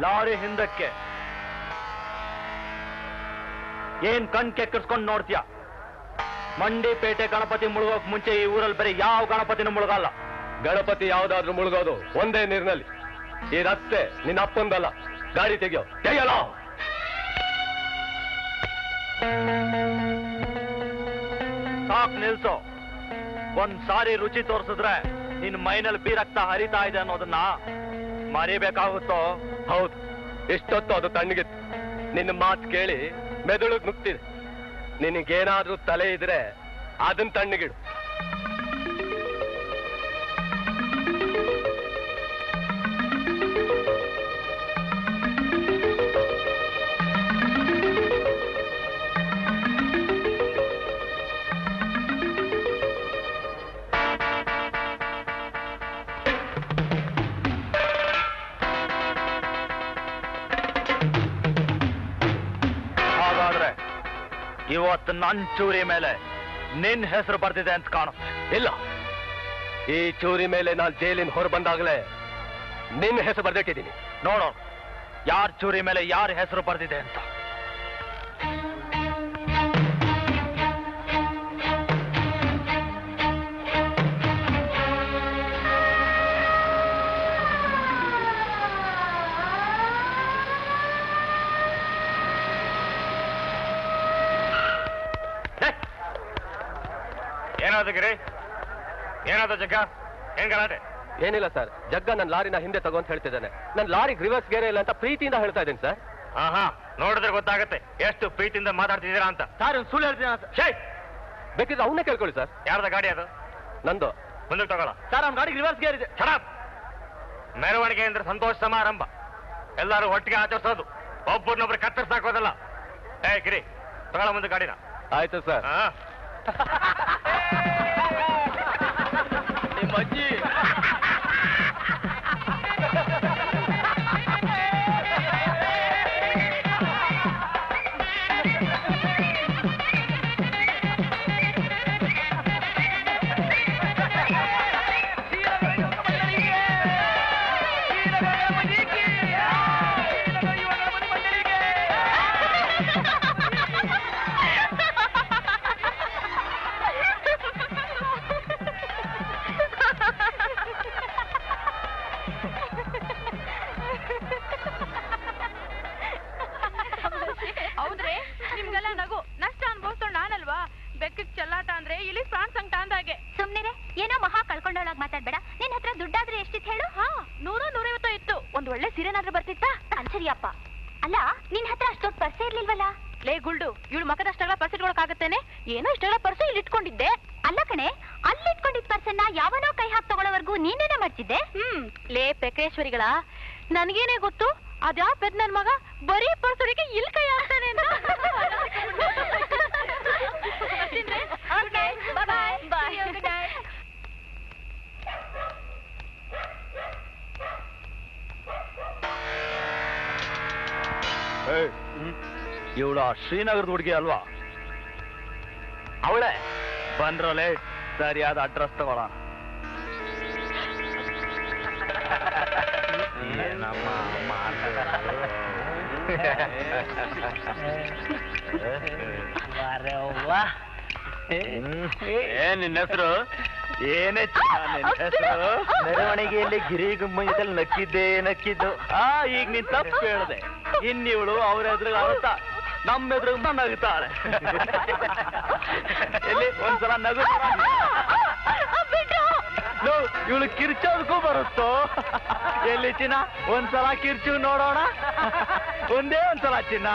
Lorry ಹಿಂದಕ್ಕೆ. ಏನ್ ಕಣ್ ಕೆಕ್ಕರ್ಸ್ಕೊಂಡು ನೋಡ್ತೀಯ? ಮಂಡಿಪೇಟೆ ಗಣಪತಿ ಮುಳುಗೋಕ್ ಮುಂಚೆ ಈ ಊರಲ್ಲಿ ಬರೀ ಯಾವ ಗಣಪತಿನೂ ಮುಳುಗಲ್ಲ. ಗಣಪತಿ ಯಾವ್ದಾದ್ರೂ ಮುಳುಗೋದು ಒಂದೇ ನೀರಿನಲ್ಲಿ. ಈ ರಸ್ತೆ ನಿನ್ನ ಅಪ್ಪಂದಲ್ಲ. ಗಾಡಿ ತೆಗಿಯಲ್ಲ. ಸಾಕ್ ನಿಲ್ಸೋ. ಒಂದ್ ಸಾರಿ ರುಚಿ ತೋರಿಸಿದ್ರೆ ನಿನ್ ಮೈನಲ್ಲಿ ಬೀರಕ್ತ ಹರಿತಾ ಇದೆ ಅನ್ನೋದನ್ನ ಮರಿಬೇಕಾಗುತ್ತೋ? ಹೌದು, ಇಷ್ಟೊತ್ತು ಅದು ತಣ್ಣಗಿತ್ತು. ನಿನ್ನ ಮಾತು ಕೇಳಿ ಮೆದುಳಿಗೆ ನುಗ್ತಿದೆ. ನಿನಗೇನಾದ್ರೂ ತಲೆ ಇದ್ರೆ ಅದನ್ನ ತಣ್ಣಗಿಡು. ಇವತ್ತು ನನ್ ಚೂರಿ ಮೇಲೆ ನಿನ್ ಹೆಸರು ಬರ್ತಿದೆ ಅಂತ ಕಾಣುತ್ತೆ. ಇಲ್ಲ, ಈ ಚೂರಿ ಮೇಲೆ ನಾನು ಜೈಲಿನ ಹೊರ ಬಂದಾಗಲೇ ನಿನ್ನ ಹೆಸರು ಬರ್ದಿಟ್ಟಿದ್ದೀನಿ. ನೋಡೋ ಯಾರ ಚೂರಿ ಮೇಲೆ ಯಾರ ಹೆಸರು ಬರ್ದಿದೆ ಅಂತ. ಏನಾದಗಿರಿ? ಏನಾದ ಜಗ್ಗ? ಏನ್ ಗಲಾಟೆ? ಏನಿಲ್ಲ ಸರ್, ಜಗ್ಗ ನನ್ನ ಲಾರಿನ ಹಿಂದೆ ತಗೋ ಅಂತ ಹೇಳ್ತಿದ್ದಾನೆ. ನನ್ನ ಲಾರಿ ರಿವರ್ಸ್ ಗೇರ್ ಇಲ್ಲ ಅಂತ ಪ್ರೀತಿಯಿಂದ ಹೇಳ್ತಾ ಇದ್ದೀನಿ ಸರ್. ಹಾ, ನೋಡಿದ್ರೆ ಗೊತ್ತಾಗತ್ತೆ ಎಷ್ಟು ಪ್ರೀತಿಯಿಂದ ಮಾತಾಡ್ತಿದ್ದೀರಾ ಅಂತ. ಸರ್ ಸುಳ್ಳು ಹೇಳ್ತೀನಿ. ಬೇಕಿದ್ರೆ ಅವನ್ನೇ ಕೇಳ್ಕೊಳ್ಳಿ ಸರ್. ಯಾರ್ದ ಗಾಡಿ ಅದು? ನಂದು. ಮುಂದಕ್ಕೆ ತಗೊಳ ಸರ್. ಅವ್ನ ಗಾಡಿಗೆ ರಿವರ್ಸ್ ಗೇರ್ ಇದೆ. ಮೆರವಣಿಗೆ ಅಂದ್ರೆ ಸಂತೋಷ ಸಮಾರಂಭ. ಎಲ್ಲರೂ ಒಟ್ಟಿಗೆ ಆಚರಿಸೋದು, ಒಬ್ಬರನ್ನೊಬ್ರು ಕತ್ತರಿಸಾಕೋದಲ್ಲ. ಗಿರಿ ತಗೊಳ ಮುಂದೆ ಗಾಡಿನ. ಆಯ್ತು ಸರ್. ನಿಮ್ಮ ಅಜ್ಜಿ ಹೌದ್ರಿ, ನಿಮ್ಗೆಲ್ಲ ನಗು. ನಷ್ಟ ಅನ್ಭವಿಸ್ಕೊಂಡು ನಾನಲ್ವಾ? ಬೆಕ್ಕಕ್ ಚೆಲ್ಲಾಟ ಅಂದ್ರೆ ಇಲ್ಲಿ ಫ್ರಾನ್ಸ್ ಅಂಟ ಅಂದಾಗೆ. ಸುಮ್ನಿರೆ, ಏನೋ ಮಹಾ ಕಳ್ಕೊಂಡೊಳಗ್ ಮಾತಾಡ್ಬೇಡ. ನಿನ್ ಹತ್ರ ದುಡ್ಡಾದ್ರೆ ಎಷ್ಟಿತ್ತು ಹೇಳು? 100-150 ಇತ್ತು. ಒಂದ್ ಒಳ್ಳೆ ಸೀರೆನಾದ್ರೂ ಬರ್ತಿತ್ತಾ? ಅನ್ಸರಿಯಪ್ಪ. ಅಲ್ಲ, ನಿನ್ ಹತ್ರ ಅಷ್ಟೊಂದು ಪರ್ಸೆ ಇರ್ಲಿಲ್ವಲ್ಲ? ಲೇ ಗುಲ್ಡು, ಇವಳು ಮಗದಷ್ಟೆಲ್ಲ ಪರ್ಸ್ ಇಟ್ಕೊಳಕಾಗತ್ತೇನೆ? ಏನೋ ಇಷ್ಟೆಲ್ಲ ಪರ್ಸು ಇಲ್ಲಿ ಇಟ್ಕೊಂಡಿದ್ದೆ. ಅಲ್ಲ ಕಣೆ, ಅಲ್ಲಿ ಇಟ್ಕೊಂಡಿದ್ ಪರ್ಸನ್ನ ಯಾವನೋ ಕೈ ಹಾಕಿ ತಗೊಳ್ಳೋವರೆಗೂ ನೀನೇನೆ ಮಾಡ್ತಿದ್ದೆ. ಲೇ ಪೆಕ್ರೇಶ್ವರಿಗಳ, ನನ್ಗೇನೆ ಗೊತ್ತು ಅದ್ಯಾ ಪೆದ್ ನನ್ ಮಗ ಬರೀ ಪರ್ಸುಡಿಗೆ ಇಲ್ಲಿ ಕೈ ಹಾಕ್ತಾನೆ ಅಂತ. ಇವಳು ಆ ಶ್ರೀನಗರದ ಹುಡುಗಿ ಅಲ್ವಾ? ಅವಳೇ. ಬಂದ್ರಲ್ಲೇ ಸರಿಯಾದ ಅಡ್ರೆಸ್ ತಗೊಳ್ಳೋಣ. ಏನ್ ನಿನ್ನ ಹೆಸರು? ಏನೇ ನಿನ್ನ ಹೆಸರು? ಮೆರವಣಿಗೆಯಲ್ಲಿ ಗಿರಿಗುಮ್ಮದಲ್ಲಿ ನಕ್ಕಿದ್ದು. ಈಗ ನೀನ್ ತಪ್ಪು ಹೇಳಿದೆ. ಇನ್ನಿವಳು ಅವ್ರ ಎದುರು ಅರ್ಥ ನಮ್ಮ ಎದುರು ನಗುತ್ತಾಳೆ. ಎಲ್ಲಿ ಒಂದ್ಸಲ ನಗು. ಇವಳು ಕಿರ್ಚೋದಕ್ಕೂ ಬರುತ್ತೋ? ಎಲ್ಲಿ ಚಿನ್ನ? ಒಂದ್ಸಲ ಕಿರ್ಚು ನೋಡೋಣ. ಒಂದೇ ಒಂದ್ಸಲ ಚಿನ್ನ.